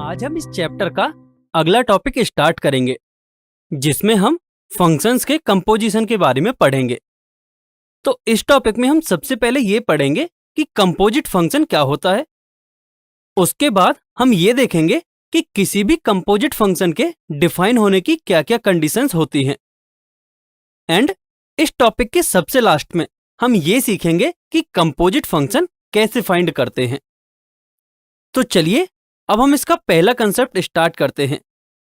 आज हम इस चैप्टर का अगला टॉपिक स्टार्ट करेंगे जिसमें हम फंक्शंस के कंपोजिशन के बारे में पढ़ेंगे। तो इस टॉपिक में हम सबसे पहले ये पढ़ेंगे कि कंपोजिट फंक्शन क्या होता है। उसके बाद हम ये देखेंगे कि किसी भी कंपोजिट फंक्शन के डिफाइन होने की क्या क्या कंडीशंस होती हैं। एंड इस टॉपिक के सबसे लास्ट में हम ये सीखेंगे कि कंपोजिट फंक्शन कैसे फाइंड करते हैं। तो चलिए अब हम इसका पहला कंसेप्ट स्टार्ट करते हैं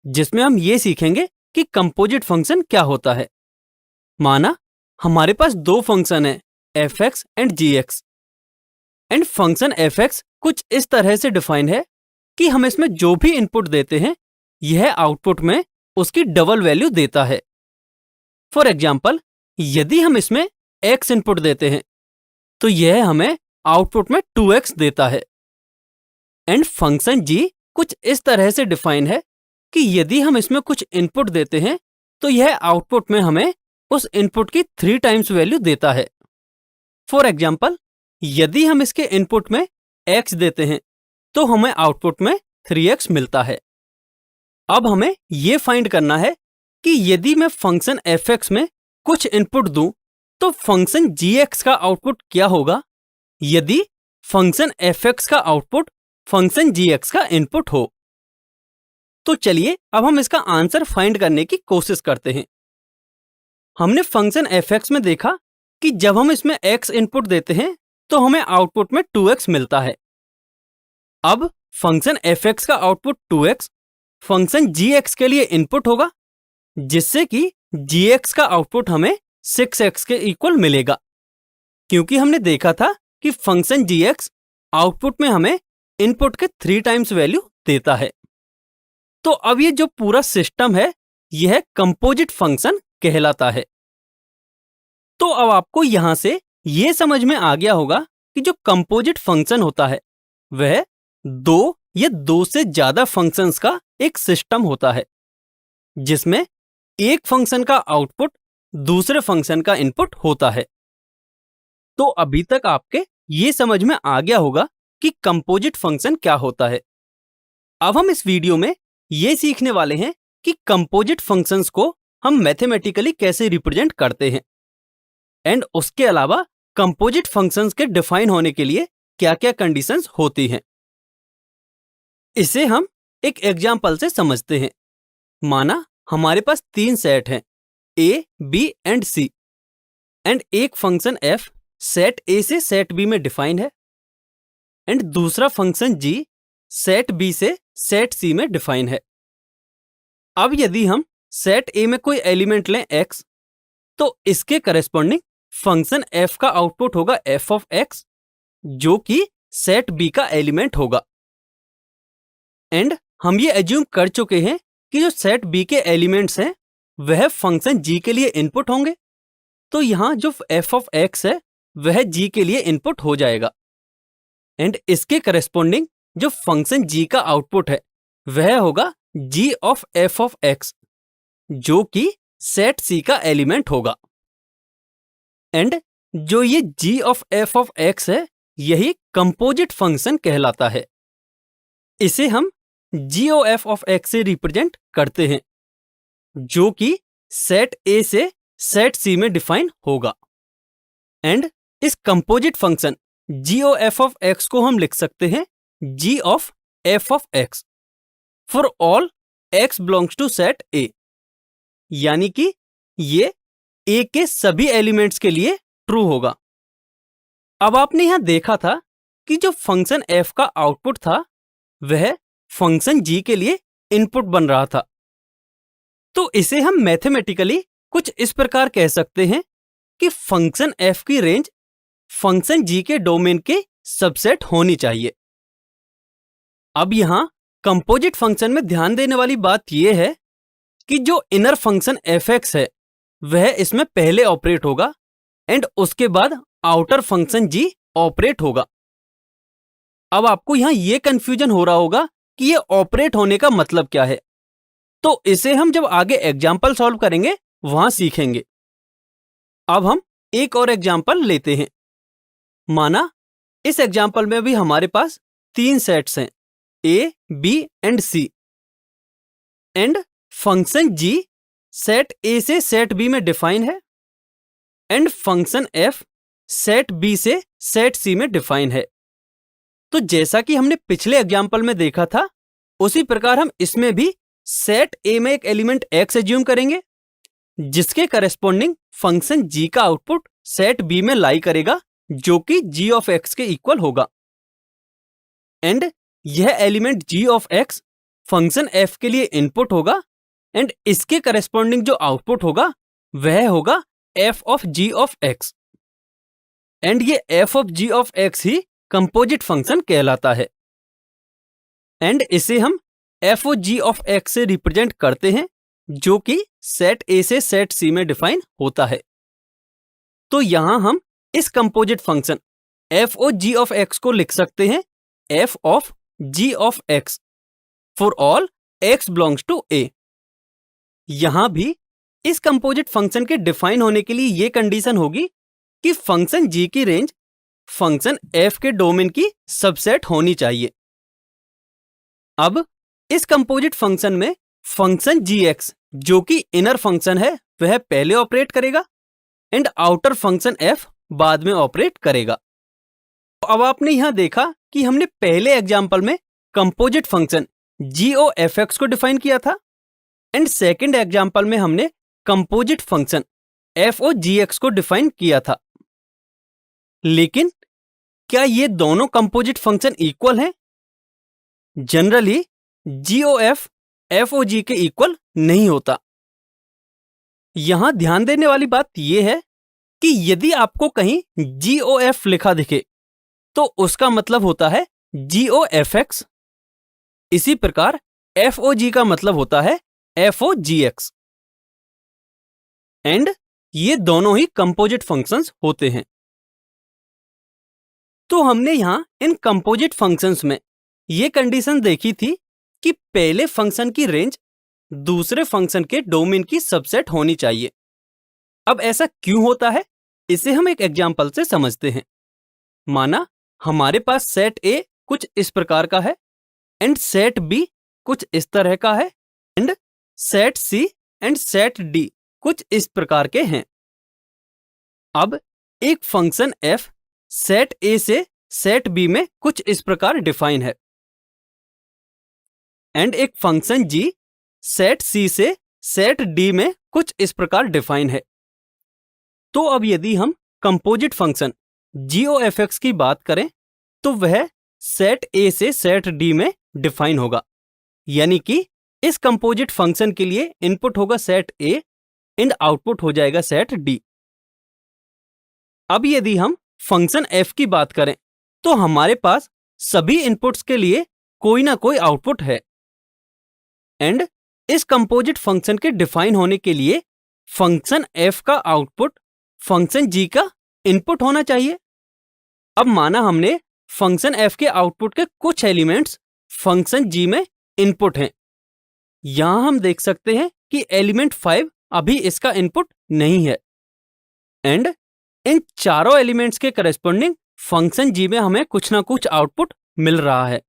जिसमें हम ये सीखेंगे कि कंपोजिट फंक्शन क्या होता है। माना हमारे पास दो फंक्शन है f(x) and g(x) and function f(x) कुछ इस तरह से डिफाइन है कि हम इसमें जो भी इनपुट देते हैं यह आउटपुट में उसकी डबल वैल्यू देता है। फॉर एग्जाम्पल, यदि हम इसमें x इनपुट देते हैं तो यह हमें आउटपुट में 2x देता है। एंड फंक्शन g कुछ इस तरह से डिफाइन है कि यदि हम इसमें कुछ इनपुट देते हैं तो यह आउटपुट में हमें उस इनपुट की 3 टाइम्स वैल्यू देता है। फॉर एग्जाम्पल, यदि हम इसके इनपुट में x देते हैं तो हमें आउटपुट में 3x मिलता है। अब हमें यह फाइंड करना है कि यदि मैं फंक्शन f(x) में कुछ इनपुट दूं तो फंक्शन g(x) का आउटपुट क्या होगा यदि फंक्शन f(x) का आउटपुट फंक्शन g(x) का इनपुट हो। तो चलिए अब हम इसका आंसर फाइंड करने की कोशिश करते हैं। हमने फंक्शन f(x) में देखा कि जब हम इसमें x इनपुट देते हैं तो हमें आउटपुट में 2x मिलता है। अब फंक्शन f(x) का आउटपुट 2x फंक्शन g(x) के लिए इनपुट होगा जिससे कि g(x) का आउटपुट हमें 6x के इक्वल मिलेगा, क्योंकि हमने देखा था कि फंक्शन g(x) आउटपुट में हमें इनपुट के 3 टाइम्स वैल्यू देता है। तो अब ये जो पूरा सिस्टम है यह कंपोजिट फंक्शन कहलाता है। तो अब आपको यहां से यह समझ में आ गया होगा कि जो कंपोजिट फंक्शन होता है वह दो या दो से ज्यादा फंक्शंस का एक सिस्टम होता है जिसमें एक फंक्शन का आउटपुट दूसरे फंक्शन का इनपुट होता है। तो अभी तक आपके ये समझ में आ गया होगा कि कंपोजिट फंक्शन क्या होता है। अब हम इस वीडियो में ये सीखने वाले हैं कि कंपोजिट फंक्शंस को हम मैथमेटिकली कैसे रिप्रेजेंट करते हैं एंड उसके अलावा कंपोजिट फंक्शंस के डिफाइन होने के लिए क्या-क्या कंडीशंस होती हैं। इसे हम एक एग्जांपल से समझते हैं। माना हमारे पास 3 सेट हैं a, b and c and एक फंक्शन f सेट a से सेट b में डिफाइन है एंड दूसरा फंक्शन g सेट b से सेट c में डिफाइन है। अब यदि हम सेट a में कोई एलिमेंट लें x तो इसके करेस्पॉन्डिंग फंक्शन f का आउटपुट होगा f(x) जो कि सेट b का एलिमेंट होगा। एंड हम ये एज्यूम कर चुके हैं कि जो सेट b के एलिमेंट्स हैं वह फंक्शन g के लिए इनपुट होंगे, तो यहां जो f(x) है वह g के लिए इनपुट हो जाएगा एंड इसके करेस्पॉन्डिंग जो फंक्शन g का आउटपुट है वह होगा g ऑफ f(x) जो कि सेट c का एलिमेंट होगा। एंड जो ये g ऑफ f(x) है यही कंपोजिट फंक्शन कहलाता है। इसे हम g(f)(x) से रिप्रेजेंट करते हैं जो कि सेट a से सेट c में डिफाइन होगा। एंड इस कंपोजिट फंक्शन g(f)(x) को हम लिख सकते हैं g of f(x) for all x belongs to set a, यानी कि ये a के सभी एलिमेंट्स के लिए ट्रू होगा। अब आपने यहां देखा था कि जो फंक्शन f का आउटपुट था वह फंक्शन g के लिए इनपुट बन रहा था। तो इसे हम मैथमेटिकली कुछ इस प्रकार कह सकते हैं कि फंक्शन f की रेंज फंक्शन g के डोमेन के सबसेट होनी चाहिए। अब यहां कंपोजिट फंक्शन में ध्यान देने वाली बात यह है कि जो इनर फंक्शन f(x) है वह इसमें पहले ऑपरेट होगा एंड उसके बाद आउटर फंक्शन g ऑपरेट होगा। अब आपको यहां यह कंफ्यूजन हो रहा होगा कि ये ऑपरेट होने का मतलब क्या है, तो इसे हम जब आगे एग्जाम्पल सॉल्व करेंगे वहां सीखेंगे। अब हम एक और एग्जाम्पल लेते हैं। माना इस एग्जाम्पल में भी हमारे पास 3 सेट्स हैं A, B and C and function G set A से सेट B में डिफाइन है and function F set B से सेट C में डिफाइन है। तो जैसा कि हमने पिछले एग्जाम्पल में देखा था, उसी प्रकार हम इसमें भी सेट A में एक एलिमेंट X एज्यूम करेंगे, जिसके करेस्पॉन्डिंग फंक्शन G का आउटपुट सेट B में लाई करेगा, जो कि G ऑफ X के इक्वल होगा। एंड यह element G of X function F के लिए इनपुट होगा एंड इसके करेस्पॉन्डिंग जो आउटपुट होगा वह होगा F of G of X and ये F of G of X ही कंपोजिट फंक्शन कहलाता है एंड इसे हम F of G of X से रिप्रेजेंट करते हैं, जो कि सेट A से सेट C में डिफाइन होता है। तो यहां हम इस composite function F of G of X को लिख सकते हैं F of G of X for all X belongs to A। यहां भी इस कंपोजिट फंक्शन के डिफाइन होने के लिए यह कंडीशन होगी कि फंक्शन G की रेंज फंक्शन F के डोमेन की सबसेट होनी चाहिए। अब इस कंपोजिट फंक्शन में फंक्शन Gx जो कि इनर फंक्शन है वह पहले ऑपरेट करेगा एंड आउटर फंक्शन F बाद में ऑपरेट करेगा। अब आपने यहां देखा कि हमने पहले एग्जाम्पल में कंपोजिट फंक्शन GOFX को डिफाइन किया था एंड सेकेंड एग्जाम्पल में हमने कंपोजिट फंक्शन FOGX को डिफाइन किया था। लेकिन क्या ये दोनों कंपोजिट फंक्शन इक्वल हैं? जनरली GOF FOG के इक्वल नहीं होता। यहां ध्यान देने वाली बात यह है कि यदि आपको कहीं GOF लिखा दिखे तो उसका मतलब होता है GOFX। इसी प्रकार FOG का मतलब होता है FOGX एंड ये दोनों ही कंपोजिट फंक्शंस होते हैं। तो हमने यहां इन कंपोजिट फंक्शंस में ये कंडीशन देखी थी कि पहले फंक्शन की रेंज दूसरे फंक्शन के डोमेन की सबसेट होनी चाहिए। अब ऐसा क्यों होता है, इसे हम एक एग्जांपल से समझते हैं। माना हमारे पास सेट A कुछ इस प्रकार का है एंड सेट B कुछ इस तरह का है and set C and set D कुछ इस प्रकार के हैं। अब एक फंक्शन F सेट A से सेट B में कुछ इस प्रकार डिफाइन है एंड एक फंक्शन G सेट C से सेट D में कुछ इस प्रकार डिफाइन है। तो अब यदि हम कंपोजिट फंक्शन GOFX की बात करें तो वह सेट A से सेट D में डिफाइन होगा, यानी कि इस कंपोजिट फंक्शन के लिए इनपुट होगा सेट A एंड आउटपुट हो जाएगा सेट D। अब यदि हम फंक्शन F की बात करें तो हमारे पास सभी इनपुट्स के लिए कोई ना कोई आउटपुट है एंड इस कंपोजिट फंक्शन के डिफाइन होने के लिए फंक्शन F का आउटपुट फंक्शन G का इनपुट होना चाहिए। अब माना हमने फंक्शन F के आउटपुट के कुछ एलिमेंट्स फंक्शन G में इनपुट हैं। यहां हम देख सकते हैं कि एलिमेंट 5 अभी इसका इनपुट नहीं है एंड इन चारों एलिमेंट्स के करेस्पॉन्डिंग फंक्शन G में हमें कुछ ना कुछ आउटपुट मिल रहा है।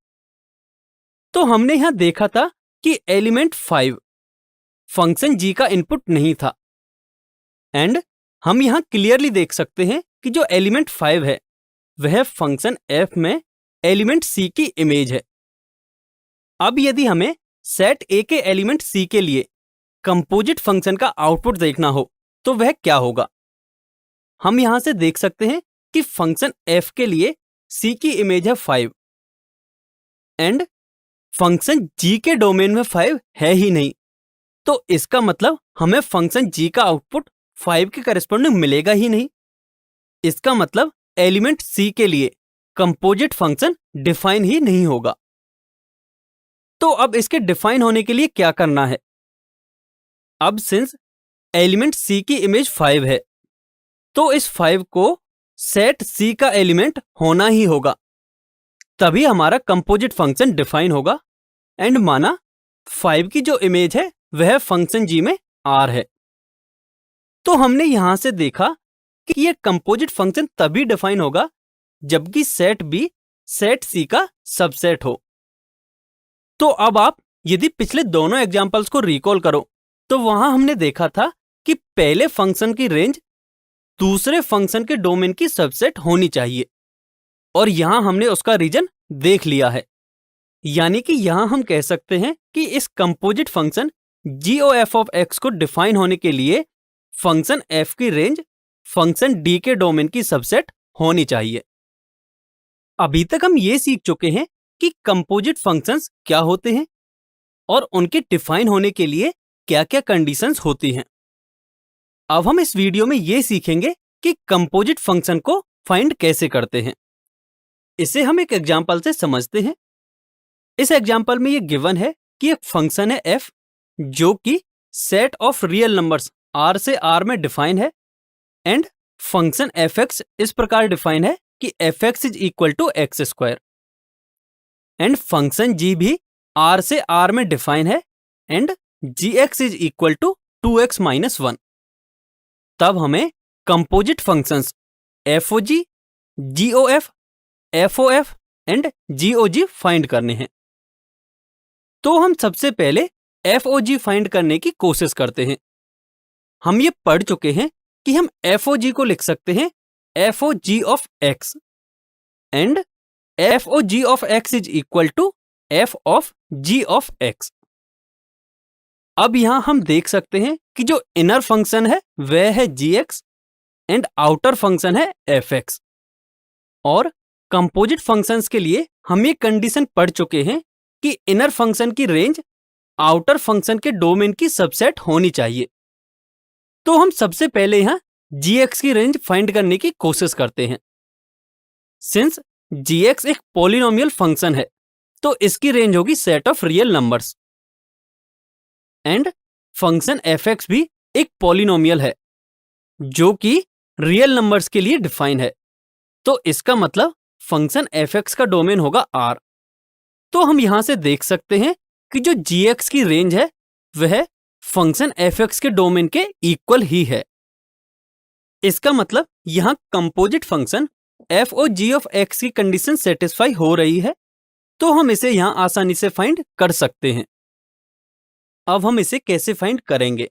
तो हमने यहां देखा था कि एलिमेंट 5 फंक्शन G का इनपुट नहीं था एंड हम यहां क्लियरली देख सकते हैं कि जो एलिमेंट 5 है वह फंक्शन F में एलिमेंट C की इमेज है। अब यदि हमें सेट A के एलिमेंट C के लिए कंपोजिट फंक्शन का आउटपुट देखना हो तो वह क्या होगा? हम यहां से देख सकते हैं कि फंक्शन F के लिए C की इमेज है 5 एंड फंक्शन G के डोमेन में 5 है ही नहीं, तो इसका मतलब हमें फंक्शन G का आउटपुट 5 के करेस्पॉन्डिंग मिलेगा ही नहीं। इसका मतलब एलिमेंट C के लिए कंपोजिट फंक्शन डिफाइन ही नहीं होगा। तो अब इसके डिफाइन होने के लिए क्या करना है? अब सिंस एलिमेंट C की इमेज 5 है तो इस 5 को सेट C का एलिमेंट होना ही होगा, तभी हमारा कंपोजिट फंक्शन डिफाइन होगा एंड माना 5 की जो इमेज है वह फंक्शन G में R है। तो हमने यहां से देखा कि यह कंपोजिट फंक्शन तभी डिफाइन होगा जबकि सेट B सेट C का सबसेट हो। तो अब आप यदि पिछले दोनों एग्जाम्पल्स को रिकॉल करो तो वहां हमने देखा था कि पहले फंक्शन की रेंज दूसरे फंक्शन के डोमेन की सबसेट होनी चाहिए, और यहां हमने उसका रीजन देख लिया है। यानी कि यहां हम कह सकते हैं कि इस composite function GOF of x को डिफाइन होने के लिए फंक्शन f की रेंज फंक्शन d के डोमेन की सबसेट होनी चाहिए। अभी तक हम ये सीख चुके हैं कि कंपोजिट फंक्शंस क्या होते हैं और उनके डिफाइन होने के लिए क्या क्या कंडीशंस होती हैं। अब हम इस वीडियो में ये सीखेंगे कि कंपोजिट फंक्शन को फाइंड कैसे करते हैं। इसे हम एक एग्जांपल से समझते हैं। इस एग्जांपल में ये गिवन है कि एक फंक्शन है f जो कि set of real numbers r से r में डिफाइन है, एंड फंक्शन fx इस प्रकार डिफाइन है कि fx is equal to x square, and function g भी r से r में डिफाइन है, and gx is equal to 2x minus 1। तब हमें composite functions fog, gof, fof and gog find करने हैं। तो हम सबसे पहले FOG फाइंड करने की कोशिश करते हैं। हम ये पढ़ चुके हैं कि हम FOG को लिख सकते हैं FOG of x, and FOG of x is equal to f of g of x। अब यहां हम देख सकते हैं कि जो इनर फंक्शन है वह है gx एंड आउटर फंक्शन है fx, और कंपोजिट फंक्शंस के लिए हम ये कंडीशन पढ़ चुके हैं कि इनर फंक्शन की रेंज आउटर फंक्शन के डोमेन की सबसेट होनी चाहिए। तो हम सबसे पहले यहां gx की रेंज फाइंड करने की कोशिश करते हैं। सिंस gx एक पॉलिनोमियल फंक्शन है तो इसकी रेंज होगी set of real numbers, and function fx भी एक पॉलिनोमियल है जो कि रियल नंबर्स के लिए डिफाइन है। तो इसका मतलब फंक्शन fx का डोमेन होगा r। तो हम यहां से देख सकते हैं कि जो gx की रेंज है वह फंक्शन fx के डोमेन के इक्वल ही है। इसका मतलब यहां composite function FOG of x की कंडीशन सेटिस्फाई हो रही है, तो हम इसे यहां आसानी से फाइंड कर सकते हैं। अब हम इसे कैसे फाइंड करेंगे?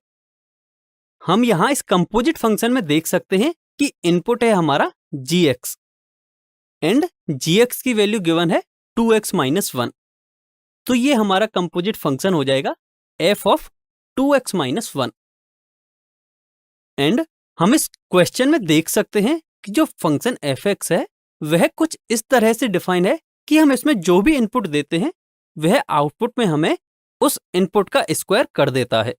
हम यहां इस कंपोजिट फंक्शन में देख सकते हैं कि इनपुट है हमारा gx, एंड gx की वैल्यू गिवन है 2x माइनस 1। तो ये हमारा कंपोजिट फंक्शन हो जाएगा f of 2x minus 1। And हम इस क्वेश्चन में देख सकते हैं कि जो फंक्शन fx है वह कुछ इस तरह से डिफाइन है कि हम इसमें जो भी इनपुट देते हैं वह आउटपुट में हमें उस इनपुट का स्क्वायर कर देता है।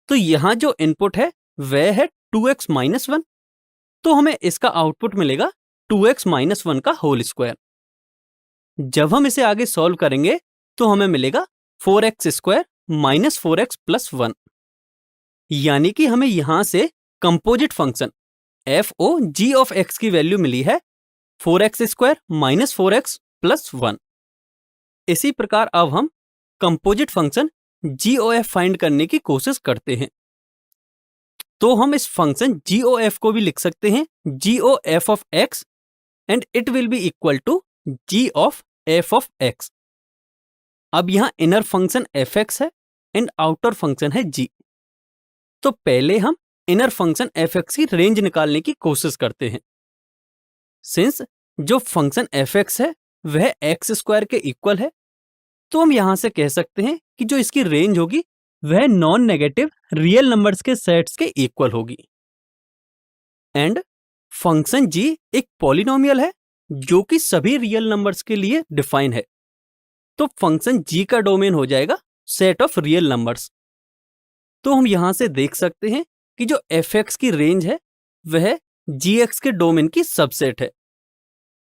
तो यहां जो इनपुट है वह है 2x माइनस 1, तो हमें इसका आउटपुट मिलेगा 2x माइनस 1 का होल स्क्वायर। जब हम इसे आगे सॉल्व करेंगे तो हमें मिलेगा 4x square minus 4x plus 1, यानी कि हमें यहां से composite function FOG of x की वैल्यू मिली है 4x square minus 4x plus 1। इसी प्रकार अब हम कंपोजिट फंक्शन GOF फाइंड करने की कोशिश करते हैं। तो हम इस फंक्शन GOF को भी लिख सकते हैं GOF of x, and it will be equal to g of f of x। अब यहां इनर फंक्शन fx है एंड आउटर फंक्शन है g। तो पहले हम इनर फंक्शन fx की रेंज निकालने की कोशिश करते हैं। सिंस जो फंक्शन fx है वह x स्क्वायर के इक्वल है, तो हम यहां से कह सकते हैं कि जो इसकी रेंज होगी वह नॉन नेगेटिव रियल नंबर्स के सेट्स के इक्वल होगी। एंड फंक्शन g एक पॉलिनोमियल है जो कि सभी रियल नंबर्स के लिए डिफाइन है, तो फंक्शन g का डोमेन हो जाएगा सेट ऑफ रियल नंबर्स। तो हम यहां से देख सकते हैं कि जो fx की रेंज है वह gx के डोमेन की सबसेट है,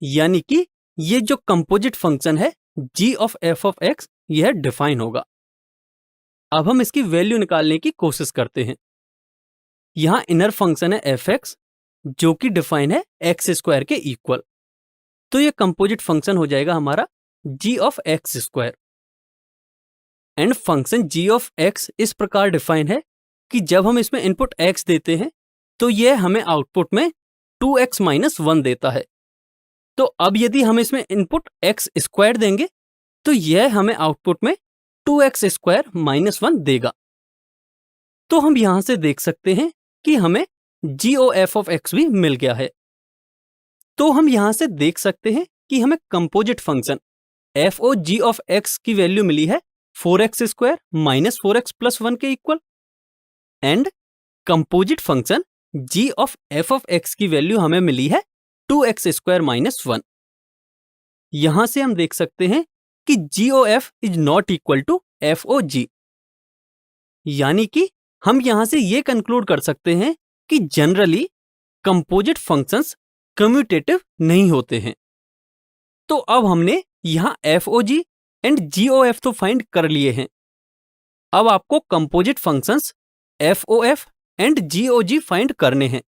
यानी कि ये जो कंपोजिट फंक्शन है g of f of x यह डिफाइन होगा। अब हम इसकी वैल्यू निकालने की कोशिश करते हैं। यहां इनर फंक्शन है fx जो कि डिफाइन है x स्क्वायर के इक्वल, तो ये कंपोजिट फंक्शन हो जाएगा हमारा g of x square. And function g of x इस प्रकार डिफाइन है कि जब हम इसमें इनपुट x देते हैं तो यह हमें आउटपुट में 2x माइनस 1 देता है। तो अब यदि हम इसमें इनपुट x स्क्वायर देंगे तो यह हमें आउटपुट में 2x² - 1 देगा। तो हम यहां से देख सकते हैं कि हमें GOF भी मिल गया है। तो हम यहां से देख सकते हैं कि हमें कंपोजिट फंक्शन FOG की वैल्यू मिली है 4x² - 4x + 1 के equal, and composite function GOF की वैल्यू हमें मिली है 2x² - 1। यहां से हम देख सकते हैं कि GOF is not equal to FOG, यानी कि हम यहां से ये कंक्लूड कर सकते हैं कि जनरली कंपोजिट फंक्शंस कम्यूटेटिव नहीं होते हैं। तो अब हमने यहां FOG एंड GOF तो फाइंड कर लिए हैं। अब आपको composite functions FOF and GOG find करने हैं।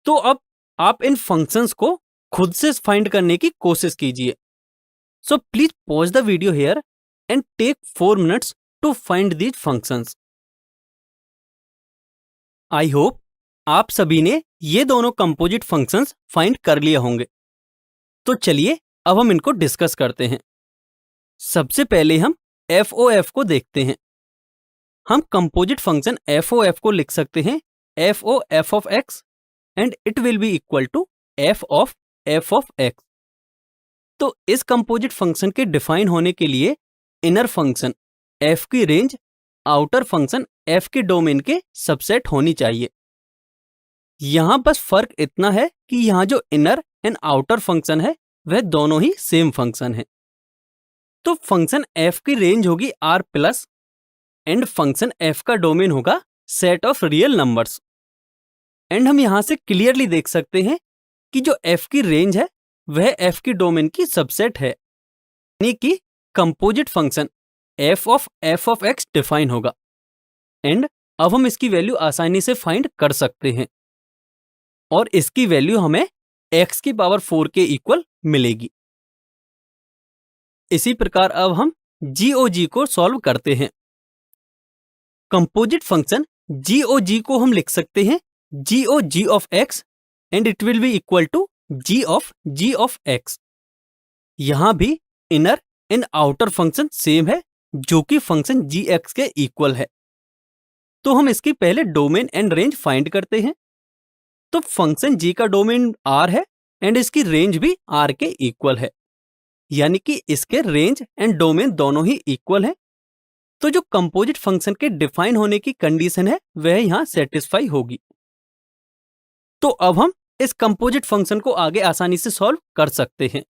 तो अब आप इन फंक्शंस को खुद से फाइंड करने की कोशिश कीजिए। So please pause the video here and take 4 minutes to find these functions. I hope आप सभी ने ये दोनों कंपोजिट फंक्शंस फाइंड कर लिए होंगे। तो चलिए अब हम इनको डिस्कस करते हैं। सबसे पहले हम FOF को देखते हैं। हम कंपोजिट फंक्शन FOF को लिख सकते हैं FOF and it will be equal to F(f)(x). तो इस कंपोजिट फंक्शन के डिफाइन होने के लिए इनर फंक्शन f की रेंज आउटर फंक्शन f के डोमेन के सबसेट होनी चाहिए। यहां बस फर्क इतना है कि यहां जो इनर एंड आउटर फंक्शन है वह दोनों ही सेम फंक्शन है। तो फंक्शन f की रेंज होगी R+ एंड फंक्शन f का डोमेन होगा set of real numbers. And हम यहां से क्लियरली देख सकते हैं कि जो f की रेंज है वह f की डोमेन की सबसेट है, यानी कि कंपोजिट फंक्शन f(f)(x) डिफाइन होगा। एंड अब हम इसकी वैल्यू आसानी से फाइंड कर सकते हैं और इसकी वैल्यू हमें x⁴ के इक्वल मिलेगी। इसी प्रकार अब हम GOG को सॉल्व करते हैं। कंपोजिट फंक्शन GOG को हम लिख सकते हैं GOG and it will be equal to G(g)(x). यहां भी inner and outer function same है जो कि फंक्शन gx के इक्वल है। तो हम इसकी पहले डोमेन एंड रेंज फाइंड करते हैं। तो फंक्शन g का डोमेन R है एंड इसकी रेंज भी R के इक्वल है, यानी कि इसके रेंज एंड डोमेन दोनों ही इक्वल हैं। तो जो कंपोजिट फंक्शन के डिफाइन होने की कंडीशन है वह यहां सेटिस्फाई होगी। तो अब हम इस कंपोजिट फंक्शन को आगे आसानी से सॉल्व कर सकते हैं।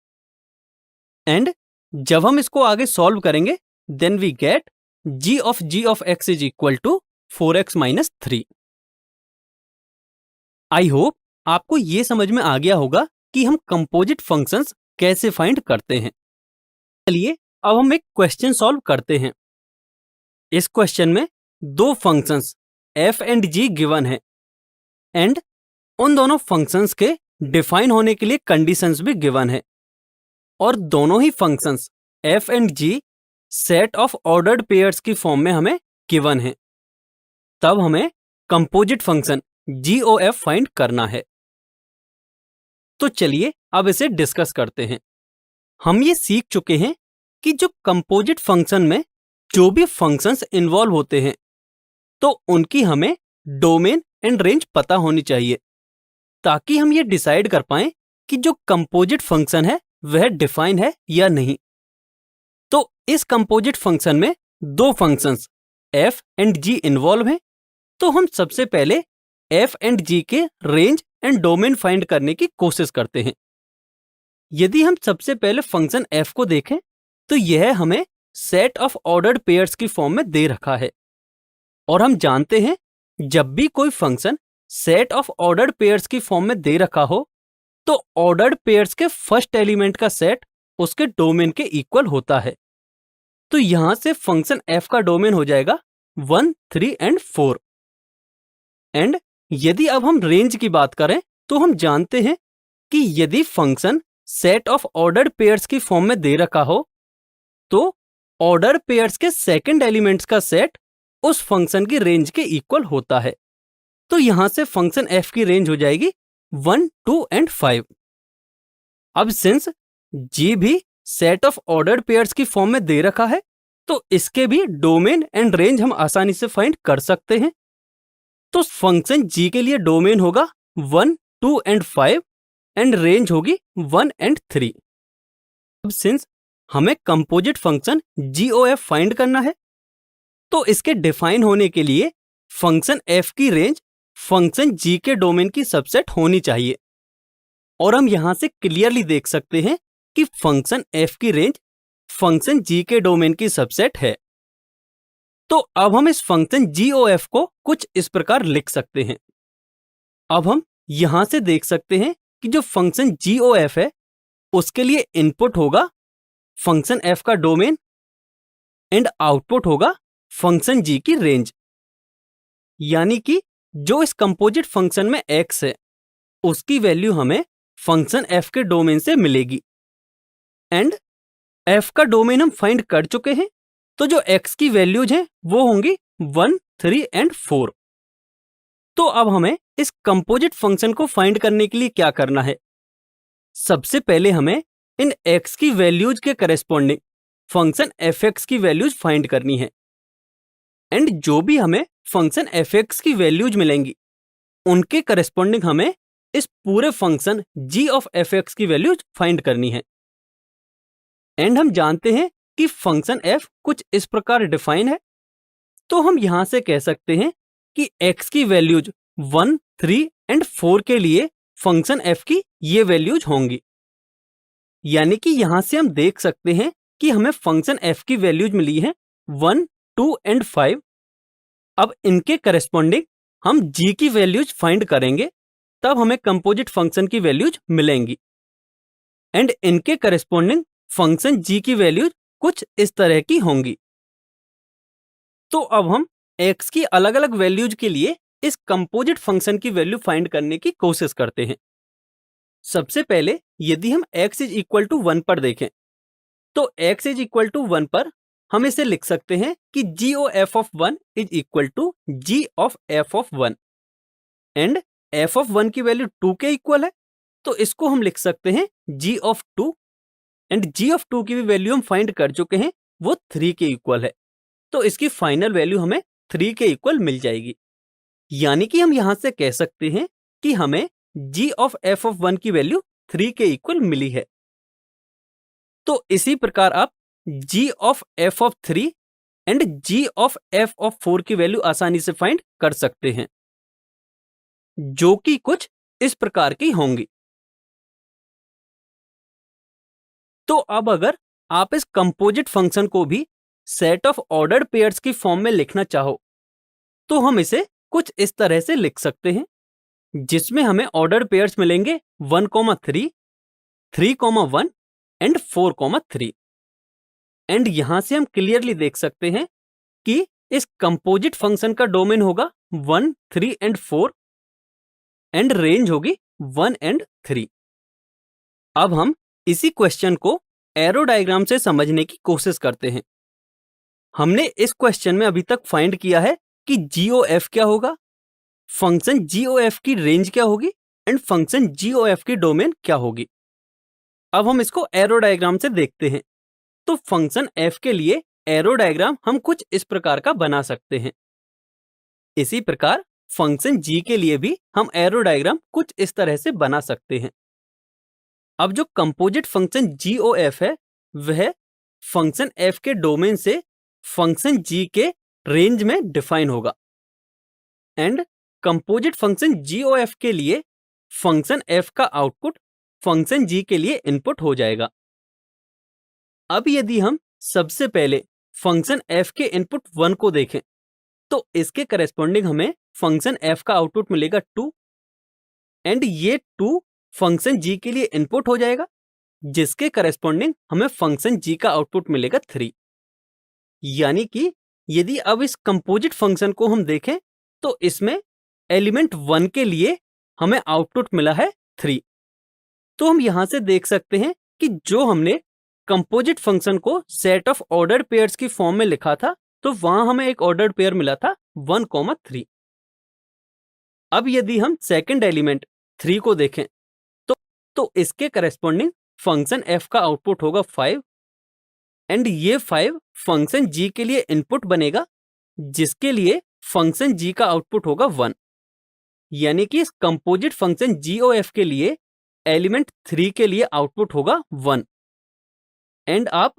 एंड जब हम इसको आगे सॉल्व करेंगे then we get g(x) is equal to 4x - 3। I hope आपको ये समझ में आ गया होगा कि हम कंपोजिट फंक्शंस कैसे फाइंड करते हैं। चलिए अब हम एक क्वेश्चन सॉल्व करते हैं। इस क्वेश्चन में दो functions f and g given है एंड उन दोनों फंक्शंस के डिफाइन होने के लिए कंडीशंस भी गिवन है और दोनों ही functions f and g set of ordered pairs की फॉर्म में हमें गिवन है। तब हमें कंपोजिट फंक्शन GOF फाइंड करना है। तो चलिए अब इसे डिस्कस करते हैं। हम ये सीख चुके हैं कि जो कंपोजिट फंक्शन में जो भी फंक्शंस इन्वॉल्व होते हैं तो उनकी हमें डोमेन एंड रेंज पता होनी चाहिए ताकि हम ये डिसाइड कर पाएं कि जो कंपोजिट फंक्शन है वह डिफाइन है या नहीं। तो इस कंपोजिट फंक्शन में दो functions f and g involve हैं। तो हम सबसे पहले f एंड g के रेंज एंड डोमेन फाइंड करने की कोशिश करते हैं। यदि हम सबसे पहले फंक्शन f को देखें तो यह हमें सेट ऑफ ऑर्डर्ड पेयर्स की फॉर्म में दे रखा है और हम जानते हैं जब भी कोई function set of ordered pairs की फॉर्म में दे रखा हो तो ऑर्डर्ड पेयर्स के फर्स्ट एलिमेंट का सेट उसके डोमेन के इक्वल होता है। तो यहां से फंक्शन f का डोमेन हो जाएगा 1, 3 एंड 4। एंड यदि अब हम रेंज की बात करें तो हम जानते हैं कि यदि function set of ordered pairs की फॉर्म में दे रखा हो तो ऑर्डर पेयर्स के सेकंड एलिमेंट्स का सेट उस फंक्शन की रेंज के इक्वल होता है। तो यहां से फंक्शन f की रेंज हो जाएगी 1, 2 एंड 5। अब सिंस g भी सेट ऑफ ऑर्डर्ड पेयर्स की फॉर्म में दे रखा है, तो इसके भी डोमेन एंड रेंज हम आसानी से फाइंड कर सकते हैं। तो फंक्शन g के लिए डोमेन होगा 1, 2 एंड 5 एंड रेंज होगी 1 एंड 3। अब सिंस हमें कंपोजिट फंक्शन GOF फाइंड करना है, तो इसके डिफाइन होने के लिए फंक्शन f की रेंज फंक्शन g के डोमेन की सबसेट होनी चाहिए। और हम यहां से क्लियरली देख सकते हैं कि फंक्शन f की रेंज फंक्शन g के डोमेन की सबसेट है। तो अब हम इस फंक्शन GOF को कुछ इस प्रकार लिख सकते हैं। अब हम यहां से देख सकते हैं कि जो फंक्शन GOF है उसके लिए इनपुट होगा फंक्शन f का डोमेन एंड आउटपुट होगा फंक्शन g की रेंज। यानी कि जो इस कंपोजिट फंक्शन में x है उसकी वैल्यू हमें फंक्शन f के डोमेन से मिलेगी। एंड f का डोमेन हम फाइंड कर चुके हैं, तो जो x की वैल्यूज हैं वो होंगी 1, 3 एंड 4। तो अब हमें इस कंपोजिट फंक्शन को फाइंड करने के लिए क्या करना है? सबसे पहले हमें इन x की वैल्यूज के करेस्पॉन्डिंग फंक्शन fx की वैल्यूज फाइंड करनी है। एंड जो भी हमें फंक्शन fx की वैल्यूज मिलेंगी उनके करेस्पॉन्डिंग हमें इस पूरे फंक्शन g ऑफ fx की वैल्यूज फाइंड करनी है। एंड हम जानते हैं कि फंक्शन f कुछ इस प्रकार डिफाइन है, तो हम यहां से कह सकते हैं कि x की वैल्यूज 1, 3 एंड 4 के लिए फंक्शन f की ये वैल्यूज होंगी। यानी कि यहां से हम देख सकते हैं कि हमें फंक्शन f की वैल्यूज मिली है 1, 2 एंड 5। अब इनके करेस्पॉन्डिंग हम g की वैल्यूज फाइंड करेंगे, तब हमें कंपोजिट फंक्शन की वैल्यूज मिलेंगी। एंड इनके करेस्पॉन्डिंग फंक्शन g की वैल्यूज कुछ इस तरह की होंगी। तो अब हम x की अलग अलग वैल्यूज के लिए इस कंपोजिट फंक्शन की वैल्यू फाइंड करने की कोशिश करते हैं। सबसे पहले यदि हम x इज इक्वल टू 1 पर देखें, तो x इज इक्वल टू 1 पर हम इसे लिख सकते हैं कि GOF of 1 is equal to G of f of 1। And f of 1 की वैल्यू 2 के इक्वल है, तो इसको हम लिख सकते हैं G of 2। And G of 2 की भी वैल्यू हम फाइंड कर चुके हैं, वो 3 के इक्वल है, तो इसकी फाइनल वैल्यू हमें 3 के इक्वल मिल जाएगी। यानी कि हम यहां से कह सकते हैं कि हमें G ऑफ f ऑफ 1 की वैल्यू 3 के इक्वल मिली है। तो इसी प्रकार आप G of f of 3 and G of f of 4 की वैल्यू आसानी से फाइंड कर सकते हैं, जो कि कुछ इस प्रकार की होंगी। तो अब अगर आप इस कंपोजिट फंक्शन को भी सेट ऑफ ऑर्डर्ड पेयर्स की फॉर्म में लिखना चाहो, तो हम इसे कुछ इस तरह से लिख सकते हैं, जिसमें हमें ऑर्डर्ड पेयर्स मिलेंगे 1, 3, 3, 1 एंड 4, 3। एंड यहां से हम क्लियरली देख सकते हैं कि इस कंपोजिट फंक्शन का डोमेन होगा 1, 3 एंड 4 एंड रेंज होगी 1 एंड 3। अब हम इसी क्वेश्चन को एरो डायग्राम से समझने की कोशिश करते हैं। हमने इस क्वेश्चन में अभी तक फाइंड किया है कि GOF क्या होगा, फंक्शन GOF की रेंज क्या होगी एंड फंक्शन GOF की डोमेन क्या होगी। अब हम इसको एरो डायग्राम से देखते हैं। तो फंक्शन f के लिए एरो डायग्राम हम कुछ इस प्रकार का बना सकते हैं। इसी प्रकार फंक्शन g के लिए भी हम एरो डायग्राम कुछ इस तरह से बना सकते हैं। अब जो कंपोजिट फंक्शन GOF है वह फंक्शन f के डोमेन से फंक्शन g के रेंज में डिफाइन होगा। एंड कंपोजिट फंक्शन GOF के लिए फंक्शन f का आउटपुट फंक्शन g के लिए इनपुट हो जाएगा। अब यदि हम सबसे पहले फंक्शन f के इनपुट 1 को देखें, तो इसके करेस्पॉन्डिंग हमें फंक्शन f का आउटपुट मिलेगा 2 एंड ये 2 फंक्शन g के लिए इनपुट हो जाएगा, जिसके करेस्पॉन्डिंग हमें फंक्शन g का आउटपुट मिलेगा 3। यानी कि यदि अब इस कंपोजिट फंक्शन को हम देखें, तो इसमें एलिमेंट 1 के लिए हमें आउटपुट मिला है 3। तो हम यहां से देख सकते हैं कि जो हमने कंपोजिट फंक्शन को सेट ऑफ ऑर्डर्ड पेयर्स की फॉर्म में लिखा था, तो वहां हमें एक ऑर्डर्ड पेयर मिला था 1, 3। अब यदि हम सेकंड एलिमेंट 3 को देखें, तो इसके करेस्पॉन्डिंग फंक्शन f का आउटपुट होगा 5 एंड ये 5 फंक्शन g के लिए इनपुट बनेगा, जिसके लिए फंक्शन g का आउटपुट होगा 1। यानी कि इस कंपोजिट फंक्शन GOF के लिए एलिमेंट 3 के लिए आउटपुट होगा 1। एंड आप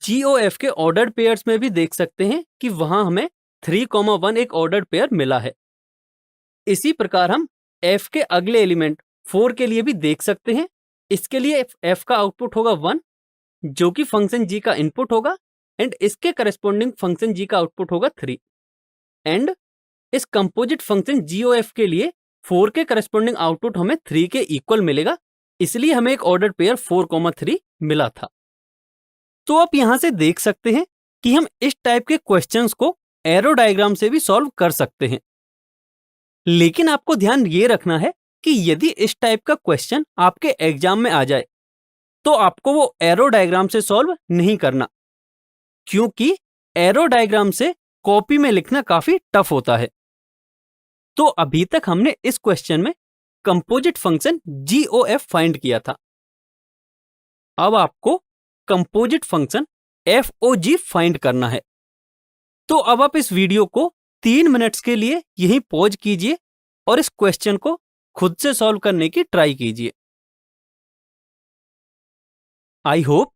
GOF के ऑर्डर्ड पेयर्स में भी देख सकते हैं कि वहां हमें 3,1 एक ऑर्डर्ड पेयर मिला है। इसी प्रकार हम f के अगले एलिमेंट 4 के लिए भी देख सकते हैं। इसके लिए f का आउटपुट होगा 1, जो कि फंक्शन g का इनपुट होगा, एंड इसके करस्पॉन्डिंग फंक्शन g का आउटपुट होगा 3। एंड इस कंपोजिट फंक्शन GOF के लिए 4 के करस्पॉन्डिंग आउटपुट हमें 3 के इक्वल मिलेगा, इसलिए हमें एक ऑर्डर पेयर 4,3 मिला था। तो आप यहां से देख सकते हैं कि हम इस टाइप के क्वेश्चंस को एरो डायग्राम से भी सॉल्व कर सकते हैं। लेकिन आपको ध्यान ये रखना है कि यदि इस टाइप का क्वेश्चन आपके एग्जाम में आ जाए तो आपको वो एरो डायग्राम से सॉल्व नहीं करना, क्योंकि एरो डायग्राम से कॉपी में लिखना काफी टफ होता है। तो अभी तक हमने इस क्वेश्चन में कंपोजिट फंक्शन GOF फाइंड किया था। अब आपको कंपोजिट फंक्शन FOG फाइंड करना है। तो अब आप इस वीडियो को 3 मिनट्स के लिए यहीं पॉज कीजिए और इस क्वेश्चन को खुद से सॉल्व करने की ट्राई कीजिए। आई होप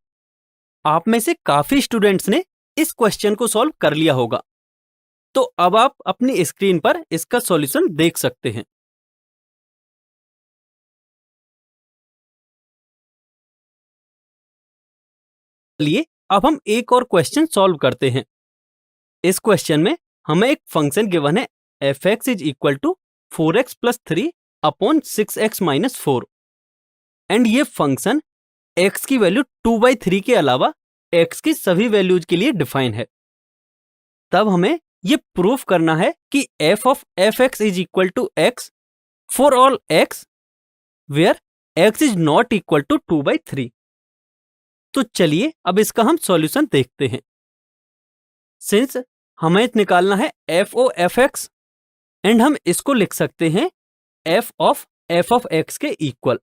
आप में से काफी स्टूडेंट्स ने इस क्वेश्चन को सॉल्व कर लिया होगा। तो अब आप अपनी स्क्रीन पर इसका सॉल्यूशन देख सकते हैं। चलिए अब हम एक और क्वेश्चन सॉल्व करते हैं। इस क्वेश्चन में हमें एक फंक्शन गिवन है fx is equal to 4x plus 3 upon 6x minus 4, and ये फंक्शन x की वैल्यू 2/3 के अलावा x की सभी वैल्यूज के लिए डिफाइन है। तब हमें ये प्रूफ करना है कि f of fx is equal to x for all x where x is not equal to 2/3। तो चलिए अब इसका हम सॉल्यूशन देखते हैं। सिंस हमें निकालना है f o f x, and हम इसको लिख सकते हैं f ऑफ x के इक्वल।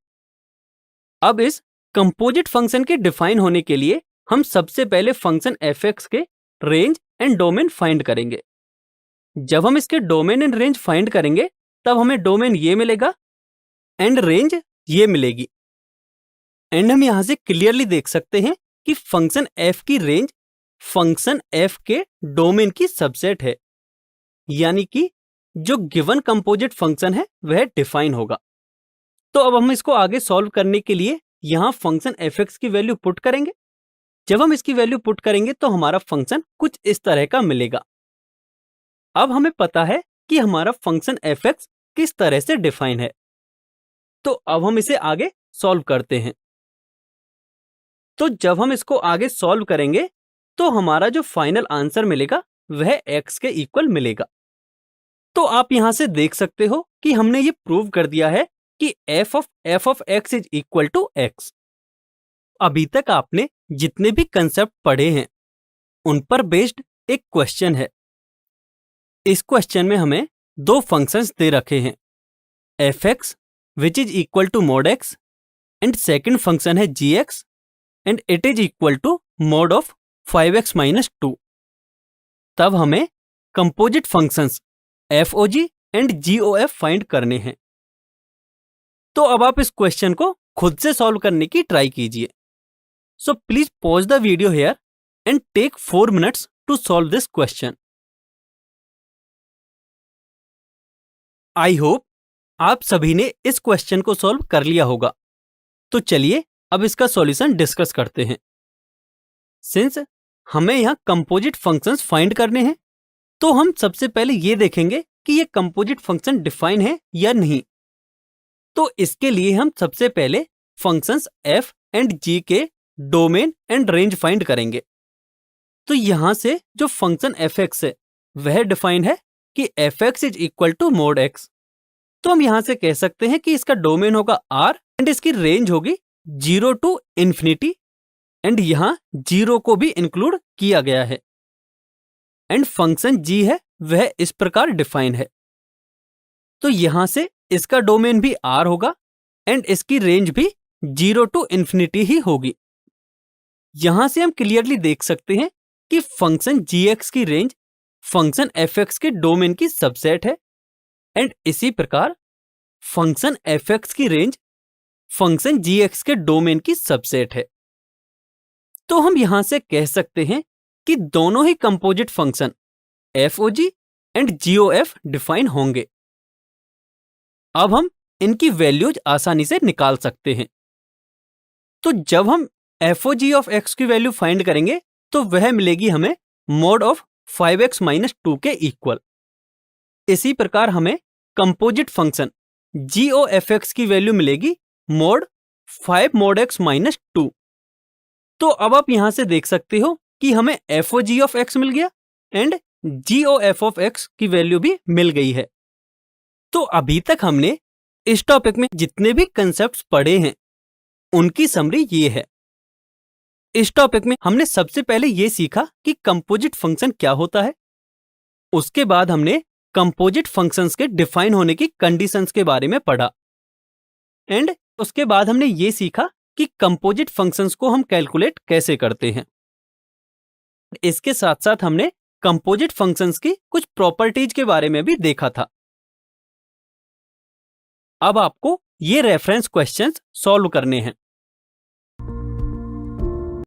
अब इस कंपोजिट फंक्शन के डिफाइन होने के लिए हम सबसे पहले फंक्शन fx के रेंज एंड डोमेन फाइंड करेंगे। जब हम इसके डोमेन एंड रेंज फाइंड करेंगे तब हमें डोमेन ये मिलेगा एंड रेंज ये मिलेगी। एंड हम यहां से क्लियरली देख सकते हैं कि फंक्शन f की रेंज फंक्शन f के डोमेन की सबसेट है, यानी कि जो गिवन कंपोजिट फंक्शन है वह डिफाइन होगा। तो अब हम इसको आगे सॉल्व करने के लिए यहां फंक्शन fx की वैल्यू पुट करेंगे। जब हम इसकी वैल्यू पुट करेंगे तो हमारा फंक्शन कुछ इस तरह का मिलेगा। अब हमें पता है कि हमारा फंक्शन fx किस तरह से डिफाइन है, तो अब हम इसे आगे सॉल्व करते हैं। तो जब हम इसको आगे सॉल्व करेंगे तो हमारा जो फाइनल आंसर मिलेगा वह x के इक्वल मिलेगा। तो आप यहां से देख सकते हो कि हमने ये प्रूव कर दिया है कि f of x is equal to x। अभी तक आपने जितने भी कंसेप्ट पढ़े हैं उन पर बेस्ड एक क्वेश्चन है। इस क्वेश्चन में हमें दो फंक्शंस दे रखे हैं, fx which is equal to mod x and second function है gx and it is equal to mod of 5x minus 2। तब हमें composite functions FOG and GOF find करने हैं। तो अब आप इस क्वेश्चन को खुद से सॉल्व करने की ट्राई कीजिए। So please pause the video here and take 4 minutes to solve this question. I hope आप सभी ने इस क्वेश्चन को सॉल्व कर लिया होगा। तो चलिए अब इसका सॉल्यूशन डिस्कस करते हैं। सिंस हमें यहां कंपोजिट फंक्शंस फाइंड करने हैं तो हम सबसे पहले ये देखेंगे कि ये कंपोजिट फंक्शन डिफाइन है या नहीं। तो इसके लिए हम सबसे पहले फंक्शंस f एंड g के डोमेन एंड रेंज फाइंड करेंगे। तो यहां से जो फंक्शन fx है वह डिफाइन है कि fx is equal to mod x। तो हम यहां से कह सकते हैं कि इसका डोमेन होगा r एंड इसकी रेंज होगी 0 टू इंफिनिटी, एंड यहां 0 को भी इंक्लूड किया गया है। एंड फंक्शन g है वह इस प्रकार डिफाइन है। तो यहां से इसका डोमेन भी r होगा एंड इसकी रेंज भी 0 टू इन्फिनिटी ही होगी। यहां से हम क्लियरली देख सकते हैं कि फंक्शन gx की रेंज फंक्शन fx के डोमेन की सबसेट है एंड इसी प्रकार फंक्शन fx की रेंज फंक्शन gx के डोमेन की सबसेट है। तो हम यहां से कह सकते हैं कि दोनों ही composite function fog and gof define होंगे। अब हम इनकी वैल्यूज आसानी से निकाल सकते हैं। तो जब हम fog ऑफ x की वैल्यू फाइंड करेंगे तो वह मिलेगी हमें mod ऑफ 5x माइनस 2 के इक्वल। इसी प्रकार हमें कंपोजिट फंक्शन gofx की वैल्यू मिलेगी mod 5 mod x माइनस 2। तो अब आप यहां से देख सकते हो कि हमें fog ऑफ x मिल गया एंड gof ऑफ x की वैल्यू भी मिल गई है। तो अभी तक हमने इस टॉपिक में जितने भी कंसेप्ट्स पढ़े हैं उनकी समरी ये है। इस टॉपिक में हमने सबसे पहले ये सीखा कि कंपोजिट फंक्शन क्या होता है। उसके बाद हमने कंपोजिट फंक्शंस के डिफाइन होने की कंडीशंस के बारे में पढ़ा एंड उसके बाद हमने ये सीखा कि कंपोजिट फंक्शंस को हम कैलकुलेट कैसे करते हैं। इसके साथ साथ हमने कंपोजिट फंक्शंस की कुछ प्रॉपर्टीज के बारे में भी देखा था। अब आपको ये रेफरेंस क्वेश्चंस सॉल्व करने हैं।